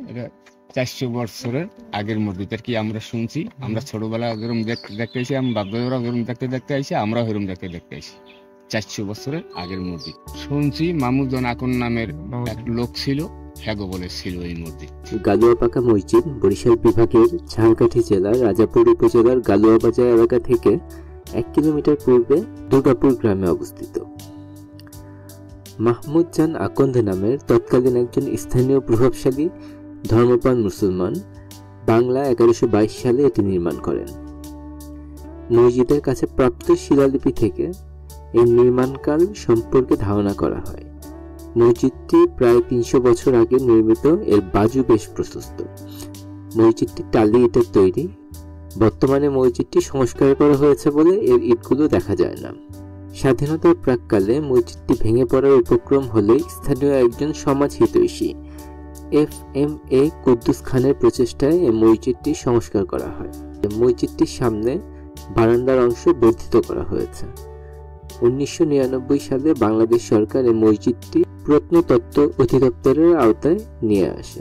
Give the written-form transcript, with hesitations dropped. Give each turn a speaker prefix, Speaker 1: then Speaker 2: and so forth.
Speaker 1: এটা 400 বছরের আগের মসজিদ আর কি। আমরা শুনছি, আমরা ছোটবেলা যেরকম দেখতে আইছি, আমি বাপদাদারা যেরকম দেখতে আইছি, আমরা ওরকম দেখতে আইছি। 400 বছরের আগের মসজিদ। শুনছি মামুজন আকন নামের এক লোক ছিল, হ্যাগো বলে ছিল এই মসজিদ।
Speaker 2: গালুয়াপাকা মসজিদ বরিশাল বিভাগের ঝালকাঠি জেলার রাজাপুর উপজেলার গালুয়াবাজার এলাকা থেকে 1 কিলোমিটার পূর্বে দুর্গাপুর গ্রামে অবস্থিত। মাহমুদ জান আকন্দ নামের তৎকালীন একজন স্থানীয় প্রভাবশালী ধর্মপ্রাণ মুসলমান বাংলা 1122 সালে এটি নির্মাণ করেন। মসজিদের কাছে প্রাপ্ত শিলালিপি থেকে এই নির্মাণকাল সম্পর্কে ধারণা করা হয়। মসজিদটি প্রায় 300 বছর আগে নির্মিত। এর বাজু বেশ প্রশস্ত। মসজিদটি টালি ইটের তৈরি। বর্তমানে মসজিদটি সংস্কার করা হয়েছে বলে এর ইটগুলো দেখা যায় না। স্বাধীনতার প্রাক্কালে মসজিদটি ভেঙে পড়ার উপক্রম হলে স্থানীয় একজন সমাজ হিতৈষী FMA কুদ্দুস খানের প্রচেষ্টায় এই মসজিদটি সংস্কার করা হয়। মসজিদটির সামনে বারান্দার অংশ বর্ধিত করা হয়েছে। 1999 সালে বাংলাদেশ সরকার এই মসজিদটি প্রত্নতত্ত্ব অধিদপ্তরের আওতায় নিয়ে আসে।